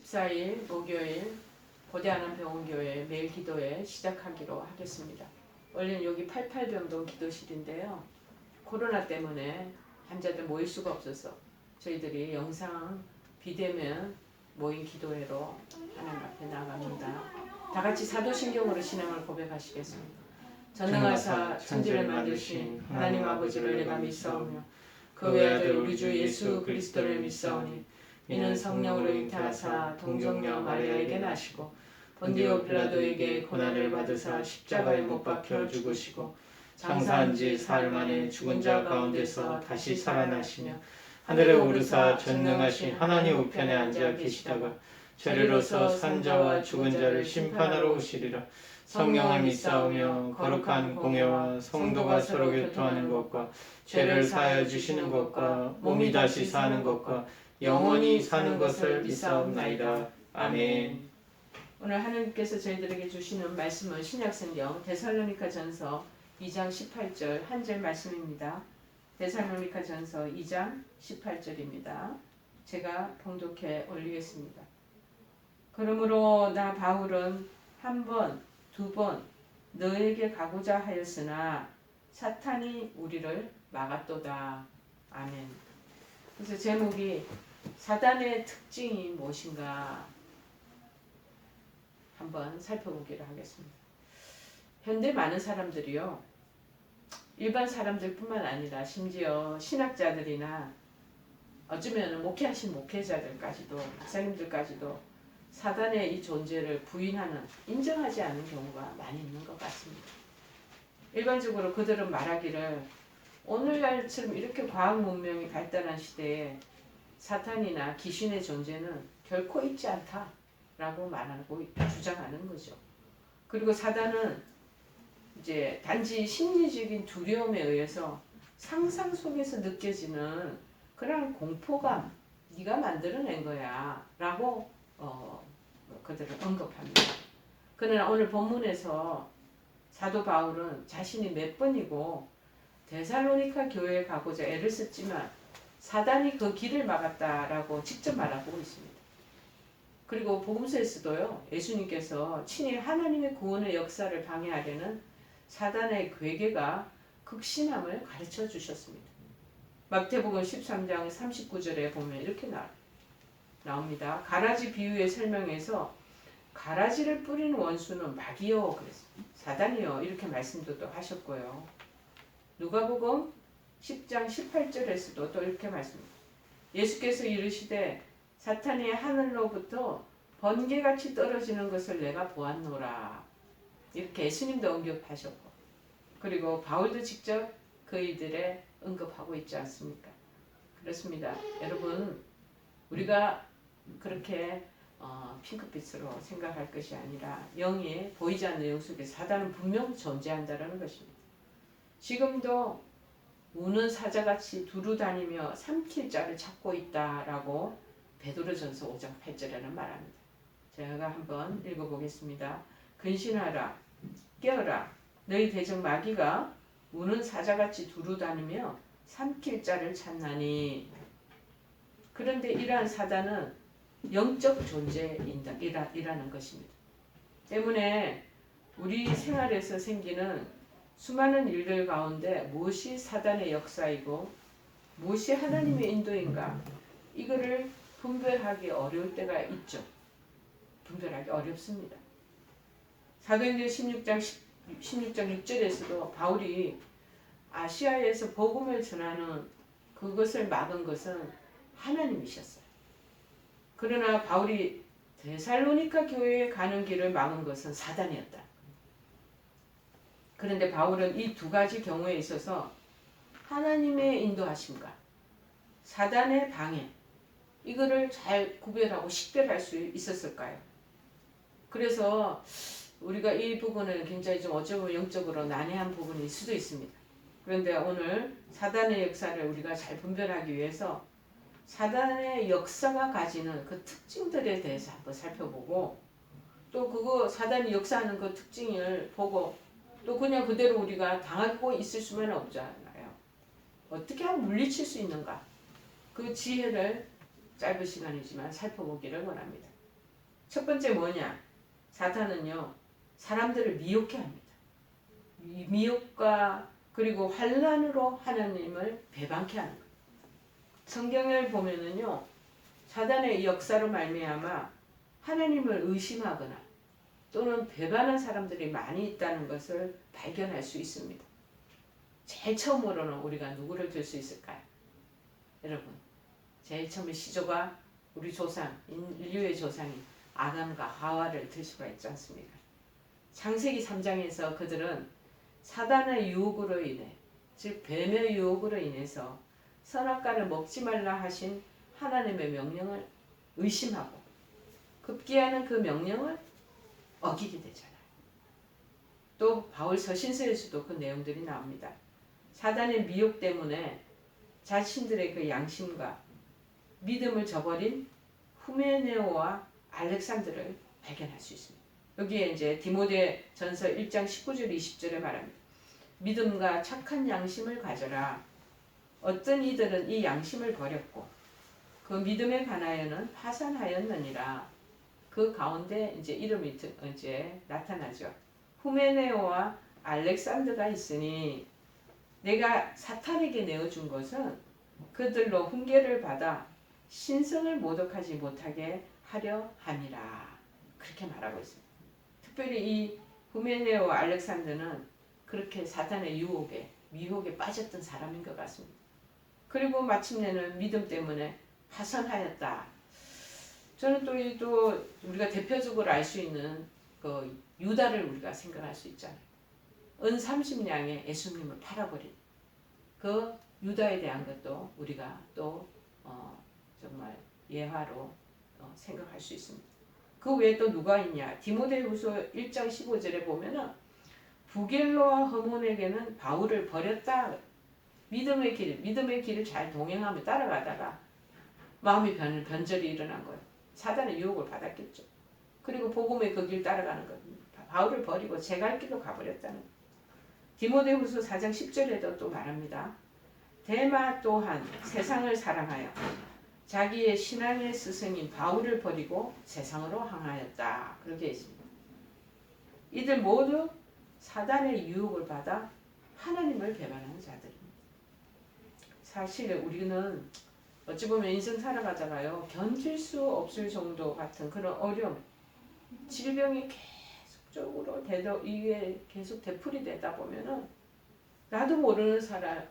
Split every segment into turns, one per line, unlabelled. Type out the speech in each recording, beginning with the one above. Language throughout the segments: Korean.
14일 목요일 고대 하나병원교회 매일 기도회 시작하기로 하겠습니다. 원래는 여기 88병동 기도실인데요. 코로나 때문에 환자들 모일 수가 없어서 저희들이 영상 비대면 모임 기도회로 하나님 앞에 나갑니다. 다 같이 사도신경으로 신앙을 고백하시겠습니다. 전능하사 천지를 만드신 하나님 아버지를 내가 믿사오며 그 외아들 우리 주 예수 그리스도를 믿사오니 이는 성령으로 잉태하사 동정녀 마리아에게 나시고 본디오 빌라도에게 고난을 받으사 십자가에 못 박혀 죽으시고 장사한 지 사흘 만에 죽은 자 가운데서 다시 살아나시며 하늘에 오르사 전능하신 하나님 우편에 앉아 계시다가 저리로서 산 자와 죽은 자를 심판하러 오시리라. 성령을 믿사오며 거룩한 공예와 성도가 서로 교통하는 것과 죄를 사하여 주시는 것과 몸이 다시 사는 것과 영원히 사는 것을 믿사옵나이다. 아멘. 오늘 하나님께서 저희들에게 주시는 말씀은 신약성경 데살로니가전서 2장 18절 한 절 말씀입니다. 데살로니가전서 2장 18절입니다. 제가 봉독해 올리겠습니다. 그러므로 나 바울은 한 번, 두 번 너에게 가고자 하였으나 사탄이 우리를 막았도다. 아멘. 그래서 제목이 사단의 특징이 무엇인가 한번 살펴보기로 하겠습니다. 현대 많은 사람들이요, 일반 사람들뿐만 아니라 심지어 신학자들이나 어쩌면 목회하신 목회자들까지도 목사님들까지도 사단의 이 존재를 부인하는, 인정하지 않는 경우가 많이 있는 것 같습니다. 일반적으로 그들은 말하기를 오늘날처럼 이렇게 과학 문명이 발달한 시대에 사탄이나 귀신의 존재는 결코 있지 않다라고 말하고 주장하는 거죠. 그리고 사단은 이제 단지 심리적인 두려움에 의해서 상상 속에서 느껴지는 그런 공포감, 네가 만들어낸 거야 라고 그들을 언급합니다. 그러나 오늘 본문에서 사도 바울은 자신이 몇 번이고 데살로니가 교회에 가고자 애를 썼지만 사단이 그 길을 막았다라고 직접 말하고 있습니다. 그리고 복음서에서도요, 예수님께서 친히 하나님의 구원의 역사를 방해하려는 사단의 괴계가 극심함을 가르쳐 주셨습니다. 마태복음 13장 39절에 보면 이렇게 나옵니다. 가라지 비유의 설명에서 가라지를 뿌리는 원수는 마귀요, 그랬습니다. 사단이요, 이렇게 말씀도 또 하셨고요. 누가복음 10장 18절에서도 또 이렇게 말씀합니다. 예수께서 이르시되 사탄이 하늘로부터 번개같이 떨어지는 것을 내가 보았노라. 이렇게 예수님도 언급하셨고, 그리고 바울도 직접 그이들의 언급하고 있지 않습니까? 그렇습니다. 여러분, 우리가 그렇게 핑크빛으로 생각할 것이 아니라 영이 보이지 않는 내용 속에 사단은 분명 존재한다는 것입니다. 지금도 우는 사자같이 두루다니며 삼킬 자를 찾고 있다라고 베드로전서 5장 8절에는 말합니다. 제가 한번 읽어보겠습니다. 근신하라, 깨어라, 너희 대적 마귀가 우는 사자같이 두루다니며 삼킬 자를 찾나니. 그런데 이러한 사단은 영적 존재이라는 것입니다. 때문에 우리 생활에서 생기는 수많은 일들 가운데 무엇이 사단의 역사이고 무엇이 하나님의 인도인가, 이거를 분별하기 어려울 때가 있죠. 분별하기 어렵습니다. 사도행전 16장 6절에서도 바울이 아시아에서 복음을 전하는 그것을 막은 것은 하나님이셨어요. 그러나 바울이 데살로니가 교회에 가는 길을 막은 것은 사단이었다. 그런데 바울은 이 두 가지 경우에 있어서 하나님의 인도하심과 사단의 방해, 이거를 잘 구별하고 식별할 수 있었을까요? 그래서 우리가 이 부분은 굉장히 좀 어쩌면 영적으로 난해한 부분일 수도 있습니다. 그런데 오늘 사단의 역사를 우리가 잘 분별하기 위해서 사단의 역사가 가지는 그 특징들에 대해서 한번 살펴보고, 또 그거 사단이 역사하는 그 특징을 보고 또 그냥 그대로 우리가 당하고 있을 수만 없잖아요. 어떻게 하면 물리칠 수 있는가, 그 지혜를 짧은 시간이지만 살펴보기를 원합니다. 첫 번째 뭐냐? 사탄은요, 사람들을 미혹해 합니다. 미혹과 그리고 환난으로 하나님을 배반케 하는 거예요. 성경을 보면은요, 사단의 역사로 말미암아 하나님을 의심하거나 또는 배반한 사람들이 많이 있다는 것을 발견할 수 있습니다. 제일 처음으로는 우리가 누구를 들 수 있을까요? 여러분, 제일 처음에 시조가 우리 조상, 인류의 조상인 아담과 하와를 들 수가 있지 않습니까? 창세기 3장에서 그들은 사단의 유혹으로 인해, 즉 뱀의 유혹으로 인해서 선악과를 먹지 말라 하신 하나님의 명령을 의심하고 급기야는 그 명령을 어기게 되잖아요. 또 바울 서신서에서도 그 내용들이 나옵니다. 사단의 미혹 때문에 자신들의 그 양심과 믿음을 저버린 후메네오와 알렉산드를 발견할 수 있습니다. 여기에 이제 디모데전서 1장 19절 20절에 말합니다. 믿음과 착한 양심을 가져라. 어떤 이들은 이 양심을 버렸고 그 믿음에 관하여는 파산하였느니라. 그 가운데 이제 이름이 이제 나타나죠. 후메네오와 알렉산드가 있으니 내가 사탄에게 내어준 것은 그들로 훈계를 받아 신성을 모독하지 못하게 하려 함이라. 그렇게 말하고 있습니다. 특별히 이 후메네오 알렉산드는 그렇게 사탄의 유혹에 미혹에 빠졌던 사람인 것 같습니다. 그리고 마침내는 믿음 때문에 파산하였다. 저는 또 우리가 대표적으로 알 수 있는 그 유다를 우리가 생각할 수 있잖아요. 은 30냥에 예수님을 팔아버린 그 유다에 대한 것도 우리가 또 정말 예화로 생각할 수 있습니다. 그 외에 또 누가 있냐? 디모데후서 1장 15절에 보면은 부겔로와 허몬에게는 바울을 버렸다. 믿음의 길을 잘 동행하며 따라가다가 마음의 변절이 일어난 거예요. 사단의 유혹을 받았겠죠. 그리고 복음의 그 길 따라가는 겁니다. 바울을 버리고 제 갈 길로 가버렸다는 거예요. 디모데후서 4장 10절에도 또 말합니다. 데마 또한 세상을 사랑하여 자기의 신앙의 스승인 바울을 버리고 세상으로 향하였다. 그렇게 있습니다. 이들 모두 사단의 유혹을 받아 하나님을 배반하는 자들입니다. 사실 우리는 어찌 보면 인생 살아가다가요, 견딜 수 없을 정도 같은 그런 어려움, 질병이 계속적으로 이게 계속 되풀이 되다 보면은 나도 모르는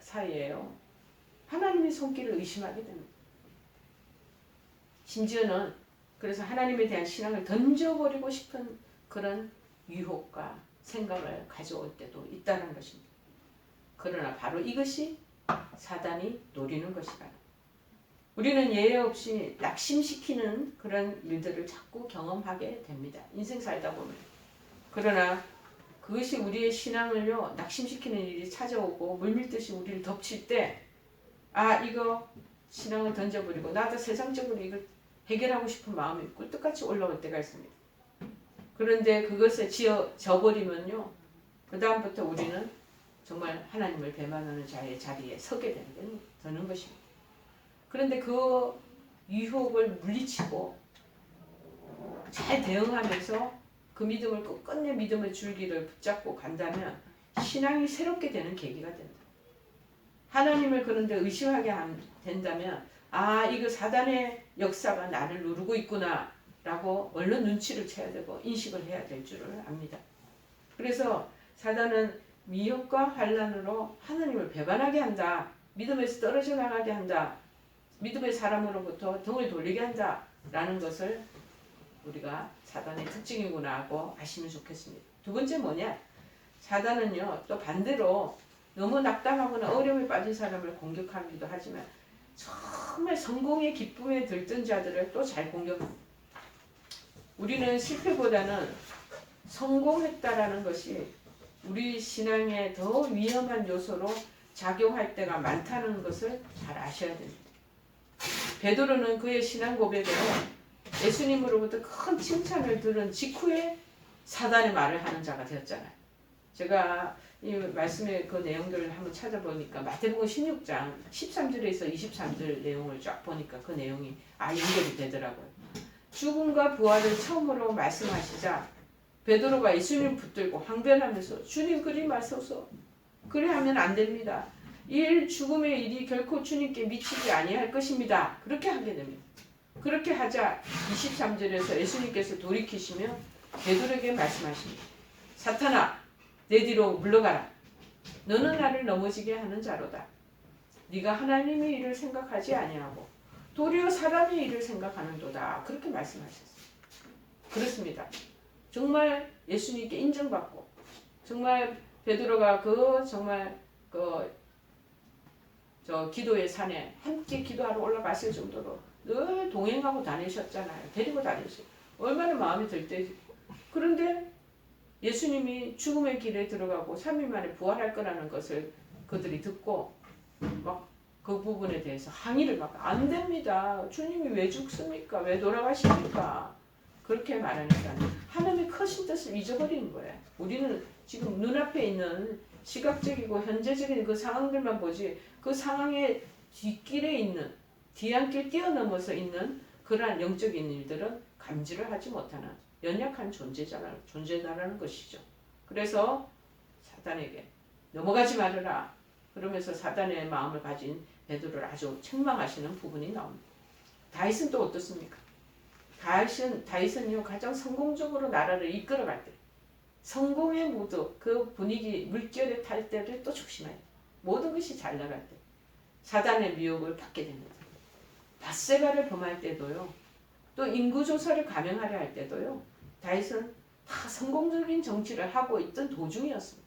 사이에요, 하나님의 손길을 의심하게 됩니다. 심지어는 그래서 하나님에 대한 신앙을 던져버리고 싶은 그런 유혹과 생각을 가져올 때도 있다는 것입니다. 그러나 바로 이것이 사단이 노리는 것이다. 우리는 예외 없이 낙심시키는 그런 일들을 자꾸 경험하게 됩니다. 인생 살다 보면. 그러나 그것이 우리의 신앙을요, 낙심시키는 일이 찾아오고 물밀듯이 우리를 덮칠 때, 이거 신앙을 던져버리고 나도 세상적으로 이걸 해결하고 싶은 마음이 꿀떡같이 올라올 때가 있습니다. 그런데 그것을 저버리면요, 그 다음부터 우리는 정말 하나님을 배반하는 자의 자리에 서게 되는 것입니다. 그런데 그 유혹을 물리치고 잘 대응하면서 그 믿음을 끝내 믿음의 줄기를 붙잡고 간다면 신앙이 새롭게 되는 계기가 된다. 하나님을 그런데 의심하게 된다면 이거 사단의 역사가 나를 누르고 있구나 라고 얼른 눈치를 채야 되고 인식을 해야 될 줄을 압니다. 그래서 사단은 미혹과 환난으로 하나님을 배반하게 한다. 믿음에서 떨어져 나가게 한다. 믿음의 사람으로부터 등을 돌리게 한다. 라는 것을 우리가 사단의 특징이구나 하고 아시면 좋겠습니다. 두 번째 뭐냐? 사단은요, 또 반대로 너무 낙담하거나 어려움에 빠진 사람을 공격하기도 하지만 정말 성공의 기쁨에 들뜬 자들을 또 잘 공격합니다. 우리는 실패보다는 성공했다라는 것이 우리 신앙에 더 위험한 요소로 작용할 때가 많다는 것을 잘 아셔야 됩니다. 베드로는 그의 신앙 고백에 예수님으로부터 큰 칭찬을 들은 직후에 사단의 말을 하는 자가 되었잖아요. 제가 이 말씀의 그 내용들을 한번 찾아보니까 마태복음 16장 13절에서 23절 내용을 쫙 보니까 그 내용이 연결이 되더라고요. 죽음과 부활을 처음으로 말씀하시자 베드로가 예수님 붙들고 항변하면서 주님 그리 마소서. 그래 하면 안 됩니다. 이 죽음의 일이 결코 주님께 미치지 아니할 것입니다. 그렇게 하게 됩니다. 그렇게 하자 23절에서 예수님께서 돌이키시며 베드로에게 말씀하십니다. 사탄아 내 뒤로 물러가라. 너는 나를 넘어지게 하는 자로다. 네가 하나님의 일을 생각하지 아니하고 도리어 사람의 일을 생각하는도다. 그렇게 말씀하셨어요. 그렇습니다. 정말 예수님께 인정받고 정말 베드로가 정말 기도의 산에 함께 기도하러 올라갔을 정도로 늘 동행하고 다니셨잖아요. 데리고 다니셨어요. 얼마나 마음이 들 때. 그런데 예수님이 죽음의 길에 들어가고 3일 만에 부활할 거라는 것을 그들이 듣고 막 그 부분에 대해서 항의를 막 안 됩니다. 주님이 왜 죽습니까? 왜 돌아가십니까? 그렇게 말하니까 하나님의 크신 뜻을 잊어버리는 거예요. 우리는 지금 눈앞에 있는 시각적이고 현재적인 그 상황들만 보지 그 상황의 뒷길에 있는 뒤안길 뛰어넘어서 있는 그러한 영적인 일들은 감지를 하지 못하는 연약한 존재다라는 것이죠. 그래서 사단에게 넘어가지 말아라. 그러면서 사단의 마음을 가진 베드로를 아주 책망하시는 부분이 나옵니다. 다윗은 또 어떻습니까? 다윗은요 가장 성공적으로 나라를 이끌어갈 때 성공의 모두 그 분위기 물결에 탈 때를 또 조심해야 돼. 모든 것이 잘 나갈 때 사단의 미혹을 받게 됩니다. 밧세바를 범할 때도요. 또 인구조사를 감행하려 할 때도요. 다윗은 다 성공적인 정치를 하고 있던 도중이었습니다.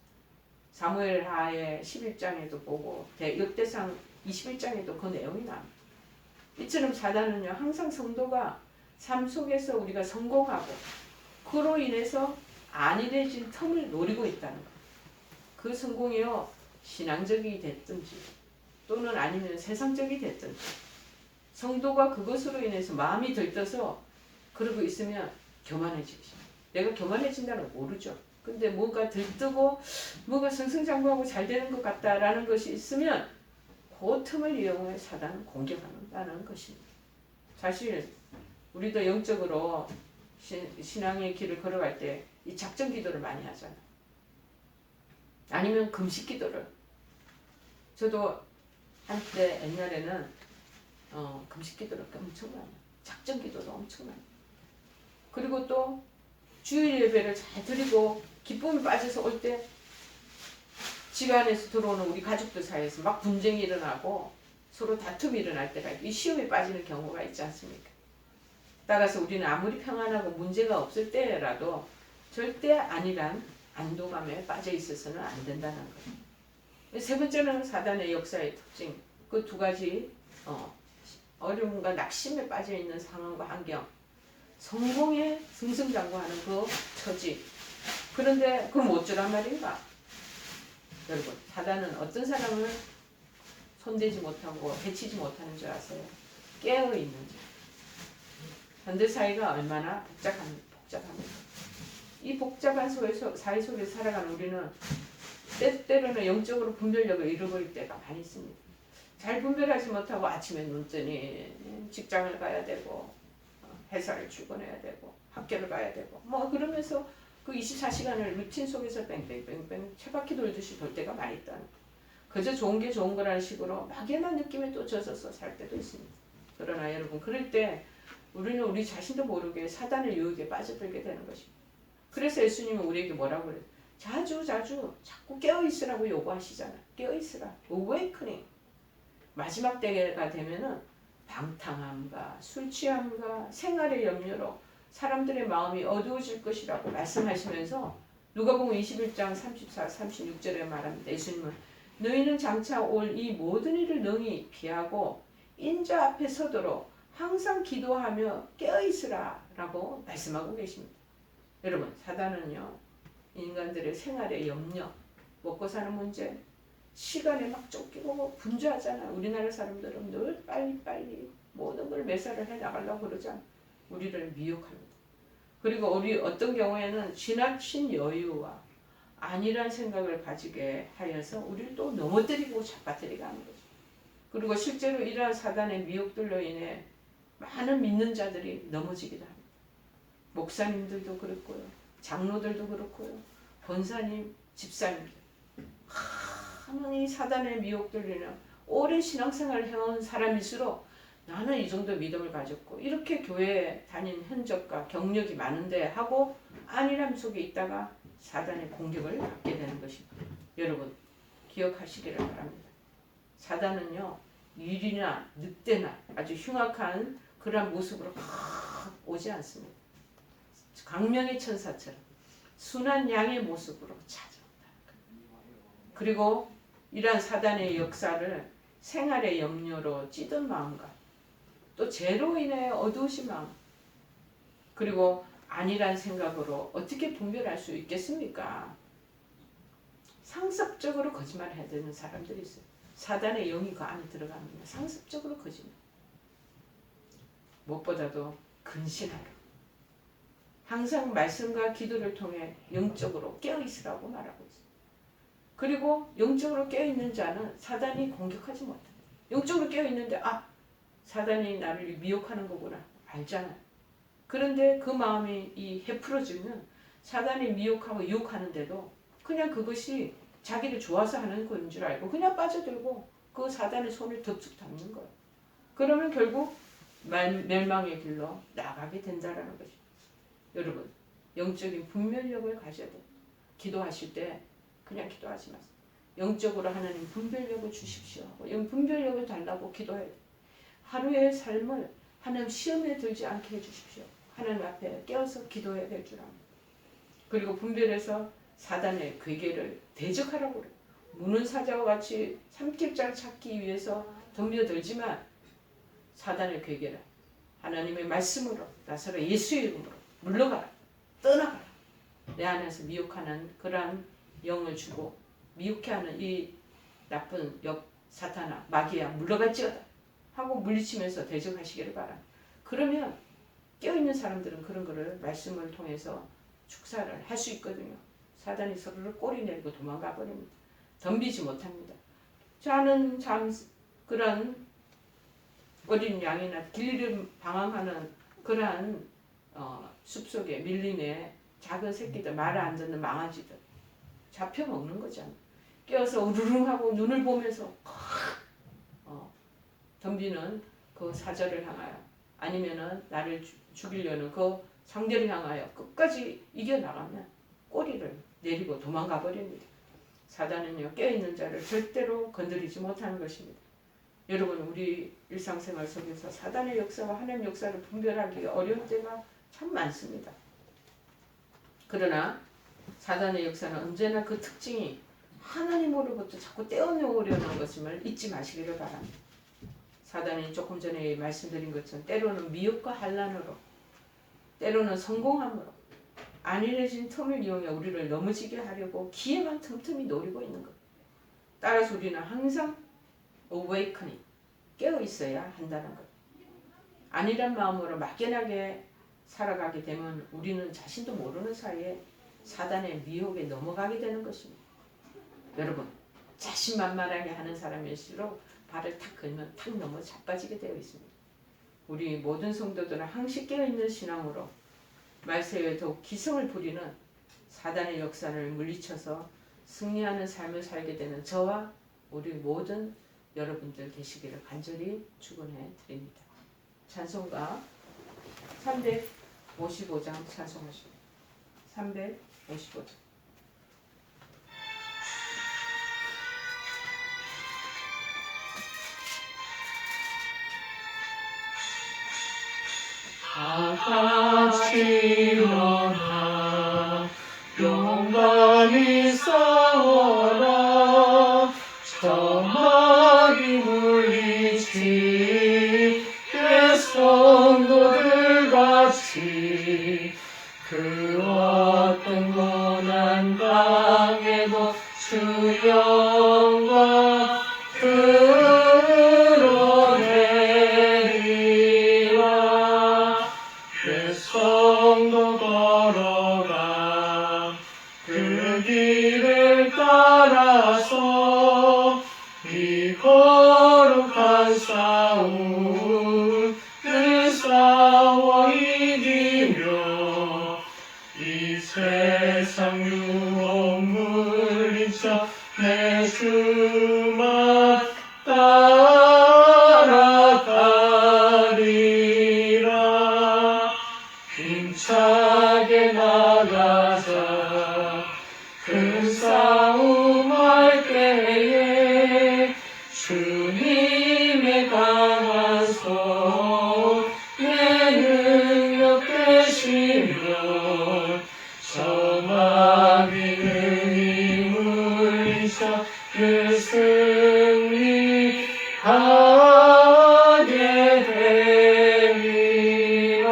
사무엘하의 11장에도 보고 역대상 21장에도 그 내용이 나옵니다. 이처럼 사단은요. 항상 성도가 삶 속에서 우리가 성공하고 그로 인해서 안일해진 틈을 노리고 있다는 것. 그 성공이요. 신앙적이 됐든지 또는 아니면 세상적이 됐든지 성도가 그것으로 인해서 마음이 들떠서 그러고 있으면 교만해지기 시작해요. 내가 교만해진다는 걸 모르죠. 근데 뭔가 들뜨고 뭔가 승승장구하고 잘 되는 것 같다라는 것이 있으면 그 틈을 이용해 사단은 공격한다는 것입니다. 사실 우리도 영적으로 신앙의 길을 걸어갈 때 이 작전 기도를 많이 하잖아요. 아니면 금식 기도를. 저도 한때 옛날에는 금식 기도를 엄청 많이 해요. 작전 기도도 엄청 많이 해요. 그리고 또 주일 예배를 잘 드리고 기쁨이 빠져서 올 때 집안에서 들어오는 우리 가족들 사이에서 막 분쟁이 일어나고 서로 다툼이 일어날 때가 이 시험에 빠지는 경우가 있지 않습니까? 따라서 우리는 아무리 평안하고 문제가 없을 때라도 절대 안일한 안도감에 빠져 있어서는 안 된다는 거예요. 세 번째는 사단의 역사의 특징. 그 두 가지 어려움과 낙심에 빠져 있는 상황과 환경. 성공에 승승장구하는 그 처지. 그런데 그럼 어쩌란 말인가? 여러분, 사단은 어떤 사람을 손대지 못하고 해치지 못하는 줄 아세요? 깨어있는 자. 현대사회가 얼마나 복잡합니다. 이 복잡한 사회 속에 살아가는 우리는 때때로는 영적으로 분별력을 잃어버릴 때가 많이 있습니다. 잘 분별하지 못하고 아침에 눈 뜨니 직장을 가야 되고 회사를 출근해야 되고 학교를 가야 되고 뭐 그러면서 그 24시간을 루틴 속에서 뺑뺑뺑뺑 채바퀴 돌듯이 돌 때가 많이 있다는 거예요. 그저 좋은 게 좋은 거라는 식으로 막연한 느낌에 또 젖어서 살 때도 있습니다. 그러나 여러분 그럴 때 우리는 우리 자신도 모르게 사단의 유혹에 빠져들게 되는 것입니다. 그래서 예수님은 우리에게 뭐라고 그래요? 자주 자꾸 깨어있으라고 요구하시잖아요. 깨어있으라. awakening. 마지막 때가 되면은 방탕함과 술 취함과 생활의 염려로 사람들의 마음이 어두워질 것이라고 말씀하시면서 누가복음 21장 34, 36절에 말합니다. 예수님은 너희는 장차 올 이 모든 일을 능히 피하고 인자 앞에 서도록 항상 기도하며 깨어있으라 라고 말씀하고 계십니다. 여러분 사단은요 인간들의 생활의 염려, 먹고 사는 문제, 시간에 막 쫓기고 분주하잖아. 우리나라 사람들은 늘 빨리빨리 모든 걸 매사를 해나가려고 그러잖아. 우리를 미혹합니다. 그리고 우리 어떤 경우에는 지나친 여유와 안일한 생각을 가지게 하여서 우리를 또 넘어뜨리고 잡아뜨리게 하는 거죠. 그리고 실제로 이러한 사단의 미혹들로 인해 많은 믿는 자들이 넘어지기도 합니다. 목사님들도 그렇고요. 장로들도 그렇고요. 권사님, 집사님들. 하나님 사단의 미혹들이나 오랜 신앙생활을 해온 사람일수록 나는 이 정도 믿음을 가졌고 이렇게 교회에 다닌 흔적과 경력이 많은데 하고 안일함 속에 있다가 사단의 공격을 받게 되는 것입니다. 여러분 기억하시기를 바랍니다. 사단은요 일이나 늑대나 아주 흉악한 그런 모습으로 오지 않습니다. 광명의 천사처럼 순한 양의 모습으로 찾아온다. 그리고 이러한 사단의 역사를 생활의 염려로 찌든 마음과 또 죄로 인해 어두우신 마음 그리고 아니란 생각으로 어떻게 분별할 수 있겠습니까? 상습적으로 거짓말해야 되는 사람들이 있어요. 사단의 영이 그 안에 들어가면 상습적으로 거짓말. 무엇보다도 근신하라. 항상 말씀과 기도를 통해 영적으로 깨어있으라고 말하고 있어요. 그리고 영적으로 깨어있는 자는 사단이 공격하지 못합니다. 영적으로 깨어있는데 사단이 나를 미혹하는 거구나 알잖아요. 그런데 그 마음이 이 헤프러지면 사단이 미혹하고 유혹하는데도 그냥 그것이 자기를 좋아서 하는 건 줄 알고 그냥 빠져들고 그 사단의 손을 덥석 잡는 거예요. 그러면 결국 멸망의 길로 나가게 된다라는 것입니다. 여러분 영적인 분별력을 가져야 돼요. 기도하실 때 그냥 기도하지 마세요. 영적으로 하나님 분별력을 주십시오. 영 분별력을 달라고 기도해야 돼요. 하루의 삶을 하나님 시험에 들지 않게 해주십시오. 하나님 앞에 깨어서 기도해야 될 줄 압니다. 그리고 분별해서 사단의 괴계를 대적하라고 그래요. 무는 사자와 같이 삼킬자를 찾기 위해서 덤벼들지만 사단의 괴계라 하나님의 말씀으로 나서라 예수의 이름으로 물러가라 떠나가라. 내 안에서 미혹하는 그러한 영을 주고 미혹해하는 이 나쁜 사탄아 마귀야 물러갈지어다 하고 물리치면서 대적하시기를 바랍니다. 그러면 깨어있는 사람들은 그런 거를 말씀을 통해서 축사를 할 수 있거든요. 사단이 서로를 꼬리 내리고 도망가 버립니다. 덤비지 못합니다. 저는 참 그런 어린 양이나 길을 방황하는 그러한 숲속에 밀림에 작은 새끼들 말을 안 듣는 망아지들 잡혀 먹는 거잖아. 깨어서 우르릉하고 눈을 보면서 덤비는 그 사자를 향하여 아니면은 나를 죽이려는 그 상대를 향하여 끝까지 이겨나가면 꼬리를 내리고 도망가 버립니다. 사단은요 깨어있는 자를 절대로 건드리지 못하는 것입니다. 여러분 우리 일상생활 속에서 사단의 역사와 하나님의 역사를 분별하기 어려운 때가 참 많습니다. 그러나 사단의 역사는 언제나 그 특징이 하나님으로부터 자꾸 떼어놓으려는 것임을 잊지 마시기를 바랍니다. 사단이 조금 전에 말씀드린 것처럼 때로는 미혹과 환난으로 때로는 성공함으로 안일해진 틈을 이용해 우리를 넘어지게 하려고 기회만 틈틈이 노리고 있는 것. 따라서 우리는 항상 awakening, 깨어 있어야 한다는 것. 안일한 마음으로 막연하게 살아가게 되면 우리는 자신도 모르는 사이에 사단의 미혹에 넘어가게 되는 것입니다. 여러분 자신만만하게 하는 사람일수록 발을 탁 걸면 탁 넘어 자빠지게 되어 있습니다. 우리 모든 성도들은 항시 깨어있는 신앙으로 말세에 더욱 기성을 부리는 사단의 역사를 물리쳐서 승리하는 삶을 살게 되는 저와 우리 모든 여러분들 되시기를 간절히 축원해 드립니다. 찬송가 355장 찬송하십니다. 355장
다같이 일어나 용감히 싸워라 저 마귀 물리치 성도들 같이 그 어떤 고난 당해도 주 영광 드러내리라 내 성도 걸어가 그 길을 따라서 이 거룩한 싸움을 싸워 이기며 창유업 물리쳐 내 주만 따라가리라. 힘차게 나가자 큰 싸움할 때에 주님의 강한 손에 능력 되시면 저 마귀는 이 물리쳐 그 승리하게 되리라.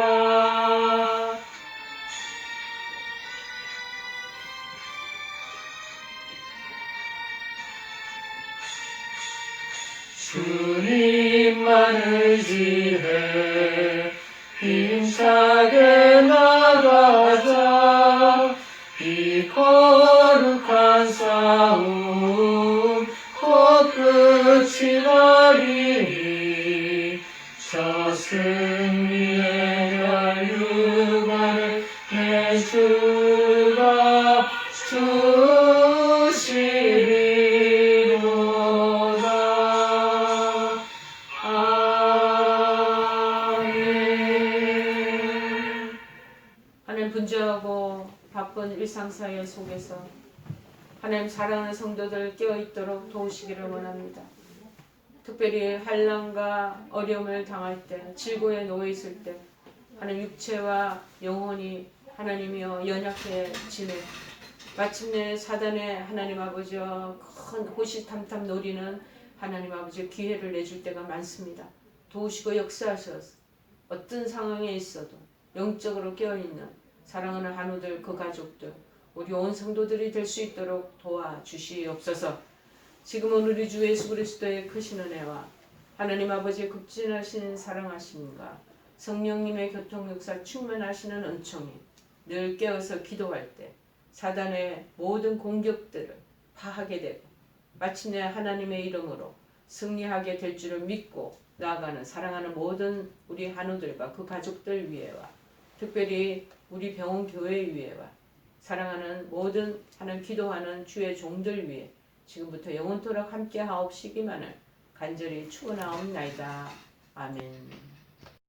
주님만 의지해 힘차게 나가자. 이 거룩한 싸움 곧 끝이 나리니 저 승리의 혈육안을 내 주가 주시리로다. 아멘.
하나님 분주하고 바쁜 일상사회 속에서 하나님 사랑하는 성도들 깨어있도록 도우시기를 원합니다. 특별히 환난과 어려움을 당할 때, 질고에 놓여 있을 때 하나님 육체와 영혼이 하나님이여 연약해지네. 마침내 사단의 하나님 아버지와 큰 호시탐탐 노리는 하나님 아버지 기회를 내줄 때가 많습니다. 도우시고 역사하셔서 어떤 상황에 있어도 영적으로 깨어있는 사랑하는 한우들 그 가족들 우리 온 성도들이 될 수 있도록 도와주시옵소서. 지금은 우리 주 예수 그리스도의 크신 은혜와 하나님 아버지의 극진하신 사랑하심과 성령님의 교통역사 충만하시는 은총이 늘 깨어서 기도할 때 사단의 모든 공격들을 파하게 되고 마침내 하나님의 이름으로 승리하게 될 줄을 믿고 나아가는 사랑하는 모든 우리 한우들과 그 가족들 위에와 특별히 우리 병원 교회 위에와 사랑하는 모든 하나님 기도하는 주의 종들 위에 지금부터 영원토록 함께 하옵시기만을 간절히 축원하옵나이다. 아멘.